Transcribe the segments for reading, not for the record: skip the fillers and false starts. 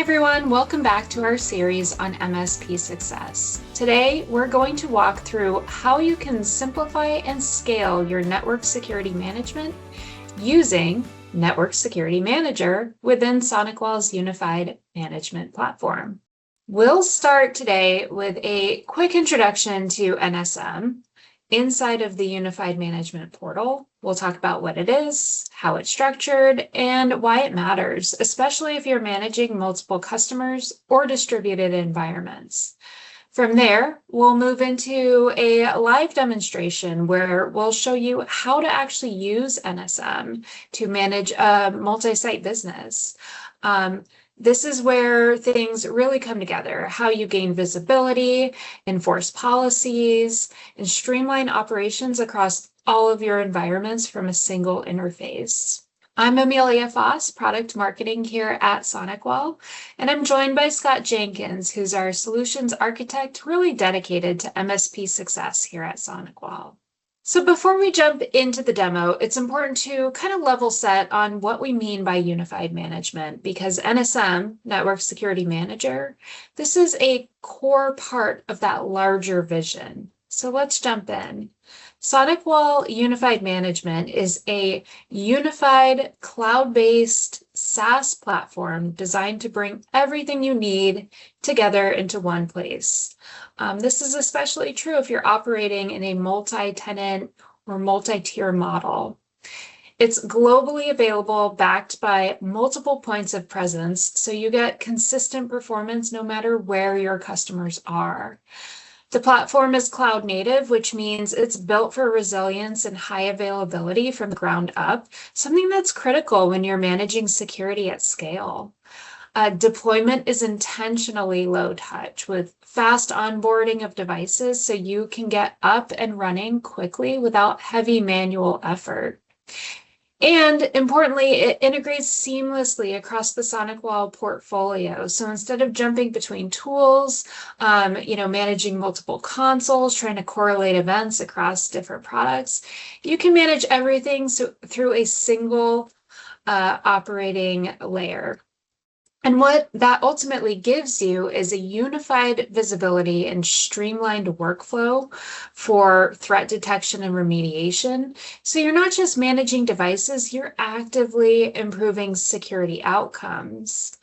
everyone, welcome back to our series on MSP success. Today, we're going to walk through how you can simplify and scale your network security management using Network Security Manager within SonicWall's unified management platform. We'll start today with a quick introduction to NSM. Inside of the Unified Management Portal, we'll talk about what it is, how it's structured, and why it matters, especially if you're managing multiple customers or distributed environments. From there, we'll move into a live demonstration where we'll show you how to actually use NSM to manage a multi-site business. This is where things really come together, how you gain visibility, enforce policies, and streamline operations across all of your environments from a single interface. I'm Amelia Foss, Product Marketing here at SonicWall, and I'm joined by Scott Jenkins, who's our Solutions Architect really dedicated to MSP success here at SonicWall. So before we jump into the demo, it's important to kind of level set on what we mean by unified management, because NSM, Network Security Manager, this is a core part of that larger vision. So let's jump in. SonicWall Unified Management is a unified cloud-based SaaS platform designed to bring everything you need together into one place. This is especially true if you're operating in a multi-tenant or multi-tier model. It's globally available, backed by multiple points of presence, so you get consistent performance no matter where your customers are. The platform is cloud native, which means it's built for resilience and high availability from the ground up, something that's critical when you're managing security at scale. Deployment is intentionally low touch with fast onboarding of devices so you can get up and running quickly without heavy manual effort. And importantly, it integrates seamlessly across the SonicWall portfolio. So instead of jumping between tools, managing multiple consoles, trying to correlate events across different products, you can manage everything through a single operating layer. And what that ultimately gives you is a unified visibility and streamlined workflow for threat detection and remediation. So you're not just managing devices, you're actively improving security outcomes.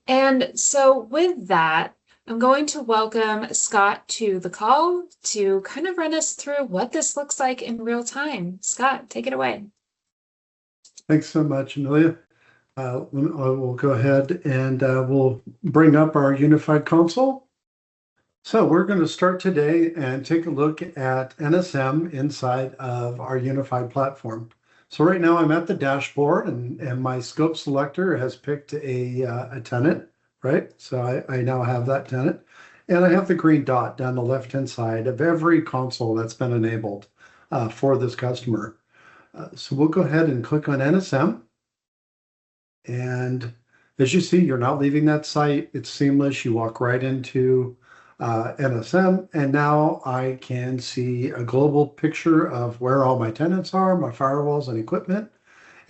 And so with that, I'm going to welcome Scott to the call to kind of run us through what this looks like in real time. Scott, take it away. Thanks so much, Amelia. I will go ahead and we'll bring up our unified console. So we're going to start today and take a look at NSM inside of our unified platform. So right now I'm at the dashboard and my scope selector has picked a tenant, right? So I now have that tenant. And I have the green dot down the left-hand side of every console that's been enabled for this customer. So we'll go ahead and click on NSM. And as you see, you're not leaving that site. It's seamless. You walk right into NSM, and now I can see a global picture of where all my tenants are, my firewalls and equipment.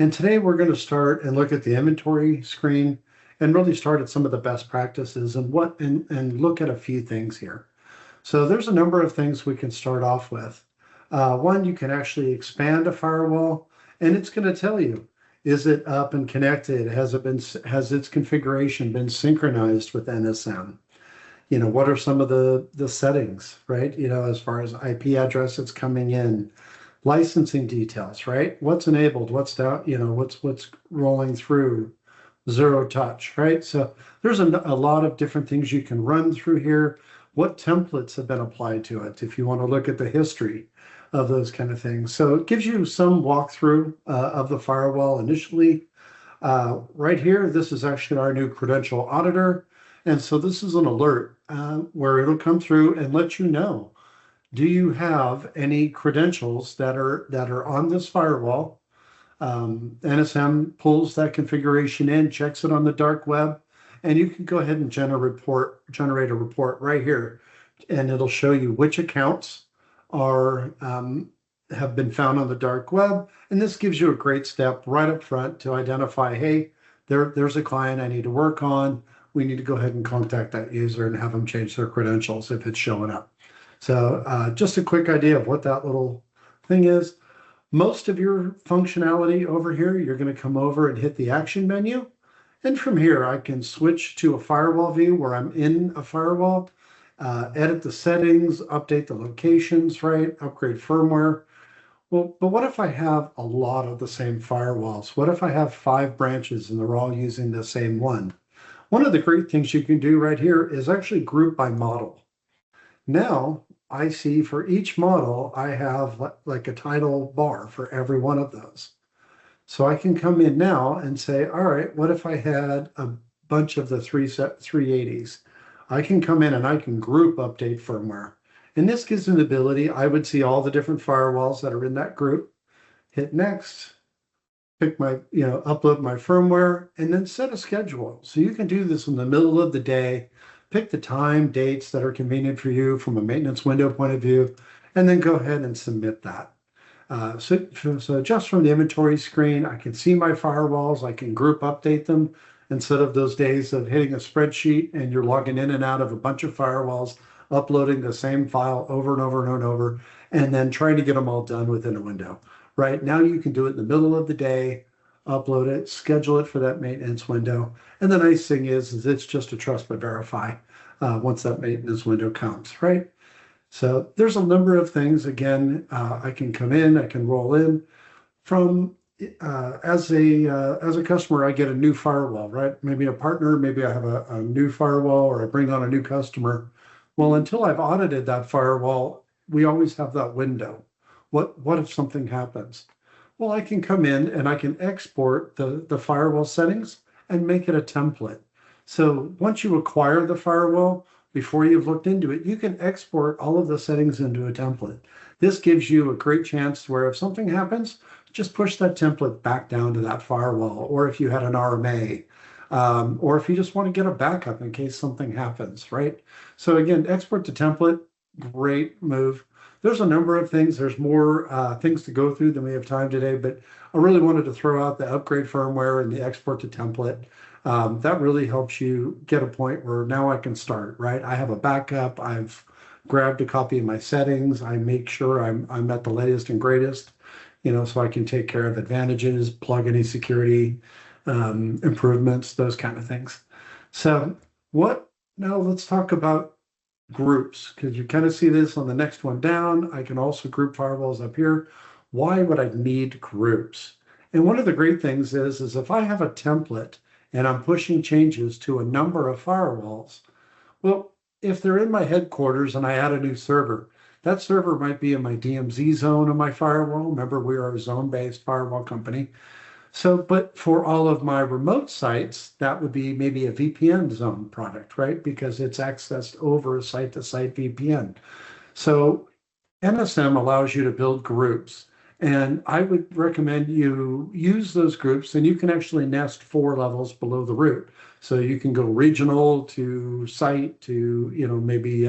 And today we're going to start and look at the inventory screen and really start at some of the best practices and look at a few things here. So there's a number of things we can start off with. One, you can actually expand a firewall, and it's going to tell you, is it up and connected? Has its configuration been synchronized with NSM? What are some of the settings, right? As far as IP address that's coming in, licensing details, right? What's enabled, what's down, what's rolling through, zero touch, right? So there's a lot of different things you can run through here. What templates have been applied to it if you want to look at the history of those kind of things. So it gives you some walkthrough of the firewall initially. Right here, this is actually our new credential auditor. And so this is an alert where it'll come through and let you know, do you have any credentials that are on this firewall? NSM pulls that configuration in, checks it on the dark web, and you can go ahead and generate a report right here. And it'll show you which accounts have been found on the dark web, and this gives you a great step right up front to identify, hey, there's a client I need to work on. we need to go ahead and contact that user and have them change their credentials if it's showing up. So just a quick idea of what that little thing is. Most of your functionality over here, you're going to come over and hit the action menu. And from here, I can switch to a firewall view where I'm in a firewall, edit the settings, update the locations, right? Upgrade firmware. Well, but what if I have a lot of the same firewalls? What if I have 5 branches and they're all using the same one? One of the great things you can do right here is actually group by model. Now I see for each model, I have like a title bar for every one of those. So I can come in now and say, all right, what if I had a bunch of the 380s? I can come in and I can group update firmware. And this gives me the ability, I would see all the different firewalls that are in that group, hit next, pick my, upload my firmware, and then set a schedule. So you can do this in the middle of the day, pick the time, dates that are convenient for you from a maintenance window point of view, and then go ahead and submit that. So just from the inventory screen, I can see my firewalls, I can group update them instead of those days of hitting a spreadsheet and you're logging in and out of a bunch of firewalls, uploading the same file over and over and over, and then trying to get them all done within a window. Right now you can do it in the middle of the day, upload it, schedule it for that maintenance window. And the nice thing is it's just a trust but verify once that maintenance window comes, right? So there's a number of things. Again, I can come in, I can roll in from as a customer, I get a new firewall, right? Maybe a partner, maybe I have a new firewall or I bring on a new customer. Well, until I've audited that firewall, we always have that window. What if something happens? Well, I can come in and I can export the firewall settings and make it a template. So once you acquire the firewall, before you've looked into it, you can export all of the settings into a template. This gives you a great chance where if something happens, just push that template back down to that firewall, or if you had an RMA, or if you just want to get a backup in case something happens, right? So again, export to template, great move. There's a number of things. There's more things to go through than we have time today, but I really wanted to throw out the upgrade firmware and the export to template. That really helps you get a point where now I can start, right? I have a backup. I've grabbed a copy of my settings. I make sure I'm at the latest and greatest, so I can take care of advantages, plug any security improvements, those kind of things. So now let's talk about groups, because you kind of see this on the next one down. I can also group firewalls up here. Why would I need groups? And one of the great things is if I have a template and I'm pushing changes to a number of firewalls, well, if they're in my headquarters and I add a new server, that server might be in my DMZ zone of my firewall. Remember, we are a zone-based firewall company. So, but for all of my remote sites, that would be maybe a VPN zone product, right? Because it's accessed over a site-to-site VPN. So NSM allows you to build groups. And I would recommend you use those groups, and you can actually nest 4 levels below the root. So you can go regional to site to, maybe,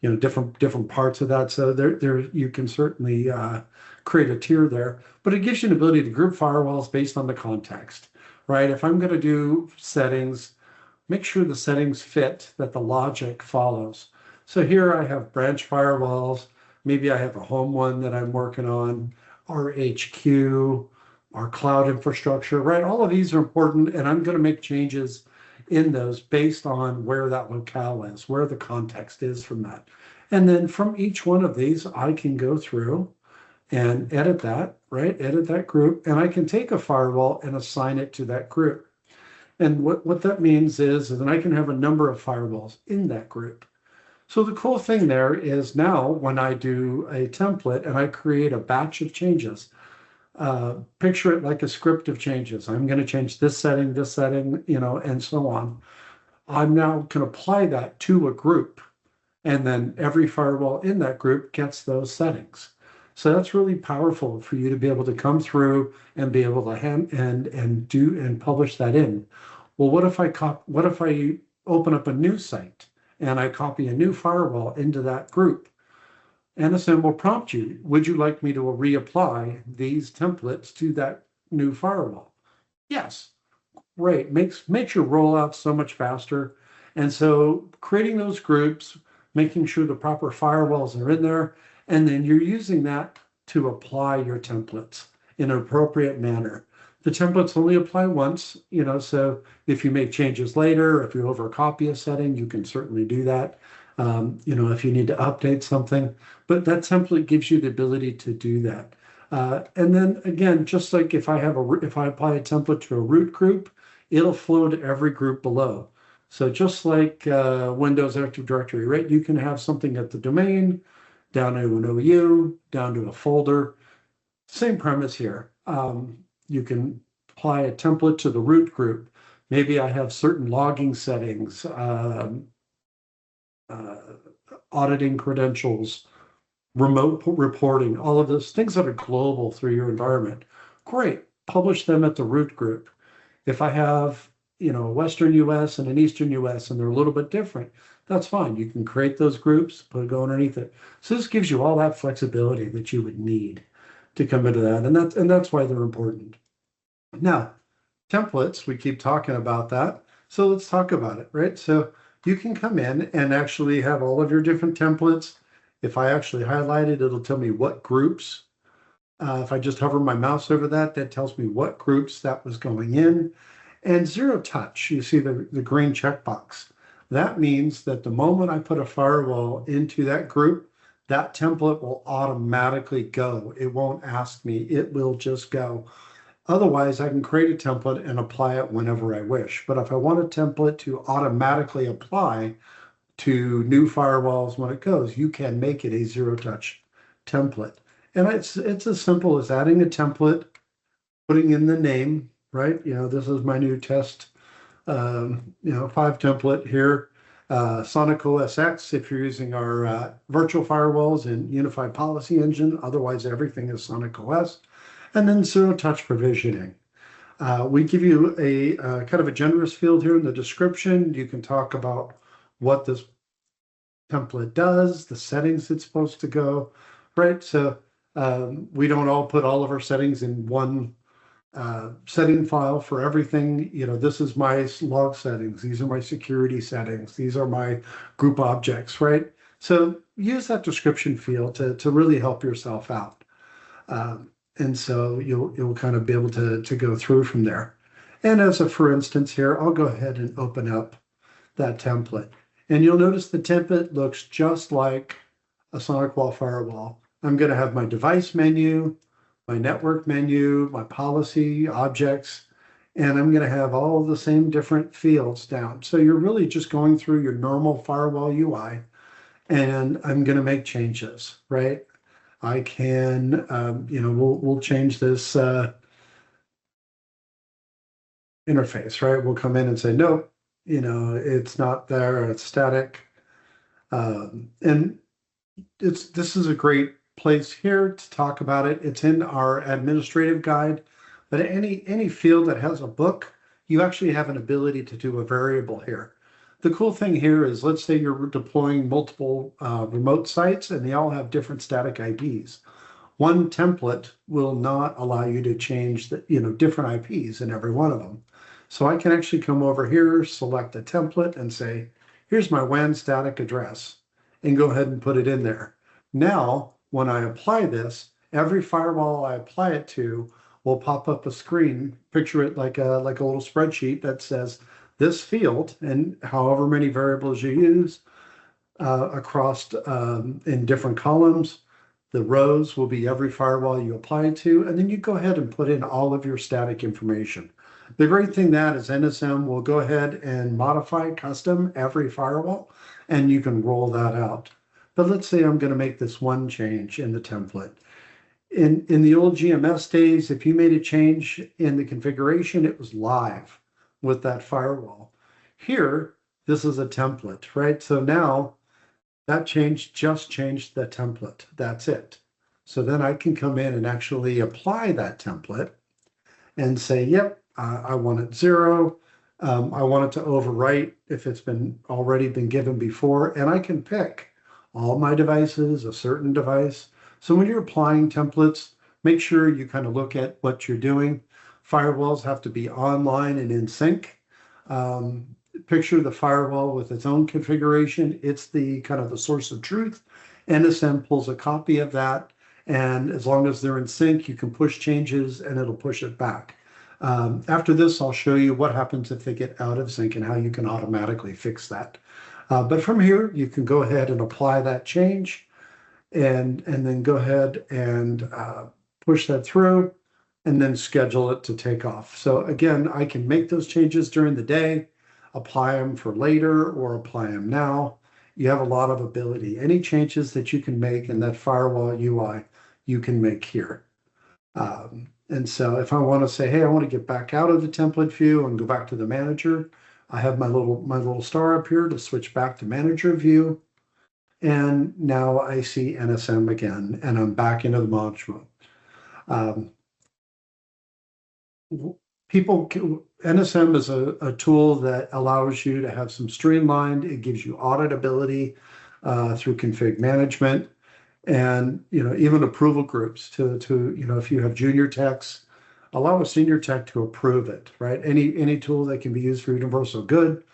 different parts of that. So there you can certainly create a tier there, but it gives you an ability to group firewalls based on the context, right? If I'm going to do settings, make sure the settings fit, that the logic follows. So here I have branch firewalls. Maybe I have a home one that I'm working on, our HQ, our cloud infrastructure, right? All of these are important, and I'm going to make changes in those based on where that locale is, where the context is from that. And then from each one of these, I can go through and edit that, right? Edit that group, and I can take a firewall and assign it to that group. And what that means is that I can have a number of firewalls in that group. So the cool thing there is now when I do a template and I create a batch of changes, picture it like a script of changes. I'm going to change this setting, and so on. I'm now can apply that to a group, and then every firewall in that group gets those settings. So that's really powerful for you to be able to come through and be able to and publish that in. Well, what if I open up a new site and I copy a new firewall into that group? NSM will prompt you, would you like me to reapply these templates to that new firewall? Yes. great. Makes your rollout so much faster. And so creating those groups, making sure the proper firewalls are in there, and then you're using that to apply your templates in an appropriate manner. The templates only apply once, so if you make changes later, if you overcopy a setting, you can certainly do that. If you need to update something, but that template gives you the ability to do that. And then again, just like if I apply a template to a root group, it'll flow to every group below. So just like Windows Active Directory, right? You can have something at the domain, down to an OU, down to a folder. Same premise here. You can apply a template to the root group. Maybe I have certain logging settings, auditing credentials, remote reporting, all of those things that are global through your environment. Great, publish them at the root group. If I have, Western US and an Eastern US, and they're a little bit different, that's fine. You can create those groups, go underneath it. So this gives you all that flexibility that you would need to come into that. And that's why they're important. Now, templates, we keep talking about that. So let's talk about it, right? So you can come in and actually have all of your different templates. If I actually highlight it, it'll tell me what groups. If I just hover my mouse over that, that tells me what groups that was going in. And zero touch, you see the green checkbox. That means that the moment I put a firewall into that group, that template will automatically go. It won't ask me, it will just go. Otherwise, I can create a template and apply it whenever I wish. But if I want a template to automatically apply to new firewalls when it goes, you can make it a zero-touch template. And it's as simple as adding a template, putting in the name, right? This is my new test, 5 template here. SonicWall MSP, if you're using our virtual firewalls in Unified Policy Engine, otherwise everything is SonicWall. And then zero-touch provisioning. We give you a kind of a generous field here in the description. You can talk about what this template does, the settings it's supposed to go, right? So we don't all put all of our settings in one setting file for everything. This is my log settings. These are my security settings. These are my group objects, right? So use that description field to really help yourself out. And so you'll kind of be able to go through from there. And as a for instance here, I'll go ahead and open up that template. And you'll notice the template looks just like a SonicWall firewall. I'm going to have my device menu, my network menu, my policy objects, and I'm going to have all of the same different fields down. So you're really just going through your normal firewall UI, and I'm going to make changes, right? I can, we'll change this interface, right? We'll come in and say, nope, it's not there, it's static. And this is a great place here to talk about it. It's in our administrative guide, but any field that has a book, you actually have an ability to do a variable here. The cool thing here is, let's say you're deploying multiple remote sites and they all have different static IPs. One template will not allow you to change the, different IPs in every one of them. So I can actually come over here, select a template and say, here's my WAN static address, and go ahead and put it in there. Now, when I apply this, every firewall I apply it to will pop up a screen. Picture it like a little spreadsheet that says this field and however many variables you use across in different columns. The rows will be every firewall you apply it to, and then you go ahead and put in all of your static information. The great thing that is NSM will go ahead and modify custom every firewall, and you can roll that out. But let's say I'm going to make this one change in the template. In the old GMS days, if you made a change in the configuration, it was live with that firewall. Here, this is a template, right? So now that change just changed the template. That's it. So then I can come in and actually apply that template and say, yep, I want it 0. I want it to overwrite if it's already been given before, and I can pick all my devices, a certain device. So when you're applying templates, make sure you kind of look at what you're doing. Firewalls have to be online and in sync. Picture the firewall with its own configuration. It's the kind of the source of truth. NSM pulls a copy of that, and as long as they're in sync, you can push changes and it'll push it back. After this, I'll show you what happens if they get out of sync and how you can automatically fix that. But from here, you can go ahead and apply that change and then go ahead and push that through and then schedule it to take off. So again, I can make those changes during the day, apply them for later or apply them now. You have a lot of ability. Any changes that you can make in that firewall UI, you can make here. And so if I want to say, hey, I want to get back out of the template view and go back to the manager, I have my little star up here to switch back to manager view. And now I see NSM again, and I'm back into the management. NSM is a tool that allows you to have some streamlined. It gives you auditability through config management, and even approval groups to if you have junior techs, allow a senior tech to approve it. Right? Any tool that can be used for universal good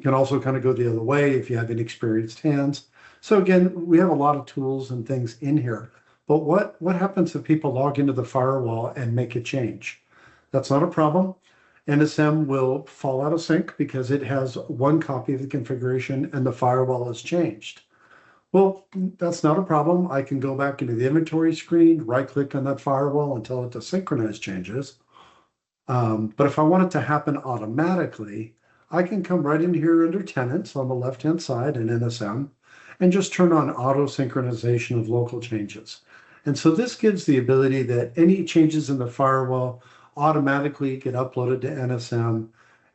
can also kind of go the other way if you have inexperienced hands. So again, we have a lot of tools and things in here. But what happens if people log into the firewall and make a change? That's not a problem. NSM will fall out of sync because it has one copy of the configuration and the firewall has changed. Well, that's not a problem. I can go back into the inventory screen, right-click on that firewall and tell it to synchronize changes. But if I want it to happen automatically, I can come right in here under tenants on the left-hand side in NSM and just turn on auto synchronization of local changes. And so this gives the ability that any changes in the firewall automatically get uploaded to NSM,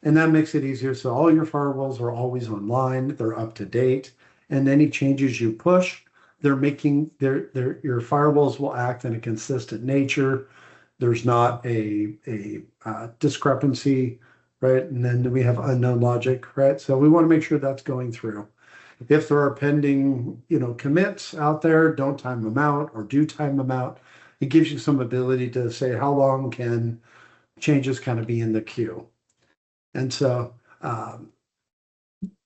and that makes it easier. So all your firewalls are always online, they're up to date, and any changes you push, your firewalls will act in a consistent nature. There's not a discrepancy, right? And then we have unknown logic, right? So we want to make sure that's going through. If there are pending, commits out there, don't time them out or do time them out. It gives you some ability to say how long can changes kind of be in the queue. And so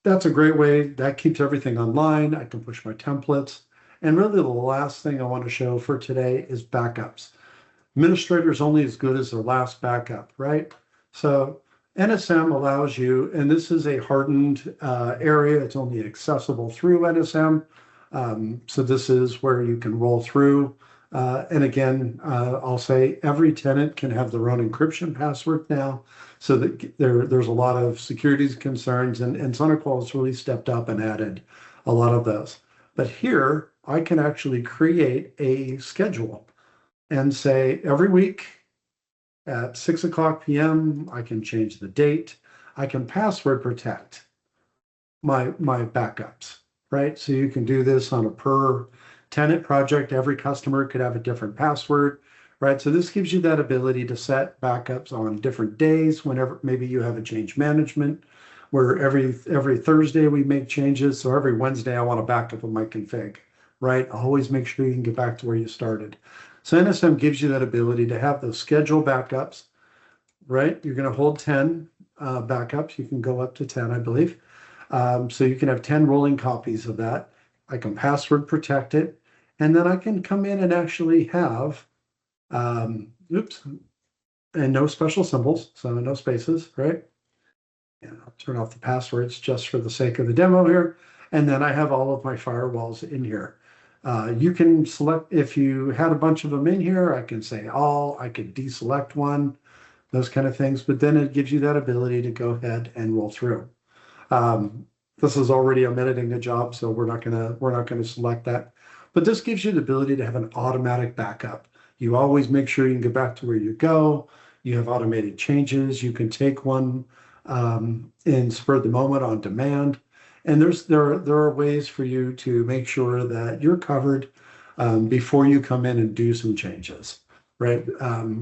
that's a great way. That keeps everything online. I can push my templates. And really the last thing I want to show for today is backups. Administrators only as good as their last backup, right? So NSM allows you, and this is a hardened area. It's only accessible through NSM. So this is where you can roll through. And again, I'll say every tenant can have their own encryption password now, so that there's a lot of security concerns, and SonicWall has really stepped up and added a lot of those. But here, I can actually create a schedule and say every week at 6:00 p.m., I can change the date. I can password protect my backups, right? So you can do this on a per tenant project. Every customer could have a different password, right? So this gives you that ability to set backups on different days whenever maybe you have a change management where every Thursday we make changes. So every Wednesday I want a backup of my config, right? Always make sure you can get back to where you started. So NSM gives you that ability to have those scheduled backups, right? You're going to hold 10 backups. You can go up to 10, I believe. So you can have 10 rolling copies of that. I can password protect it. And then I can come in and actually have, and no special symbols, so no spaces, right? And I'll turn off the passwords just for the sake of the demo here. And then I have all of my firewalls in here. You can select, if you had a bunch of them in here, I can say all, I could deselect one, those kind of things, but then it gives you that ability to go ahead and roll through. This is already omitting a job, so we're not gonna select that. But this gives you the ability to have an automatic backup. You always make sure you can get back to where you go. You have automated changes. You can take one in spur of the moment on demand. And there are ways for you to make sure that you're covered before you come in and do some changes, right?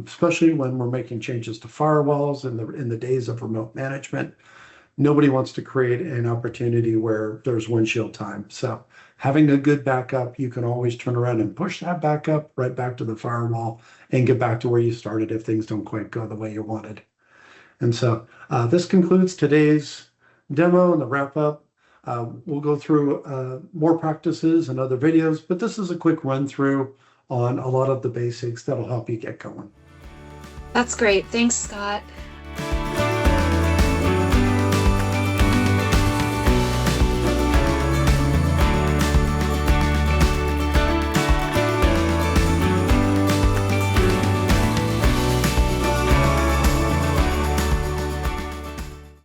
Especially when we're making changes to firewalls in the days of remote management. nobody wants to create an opportunity where there's windshield time. So having a good backup, you can always turn around and push that backup right back to the firewall and get back to where you started if things don't quite go the way you wanted. And so this concludes today's demo and the wrap up. We'll go through more practices and other videos, but this is a quick run through on a lot of the basics that'll help you get going. That's great. Thanks, Scott.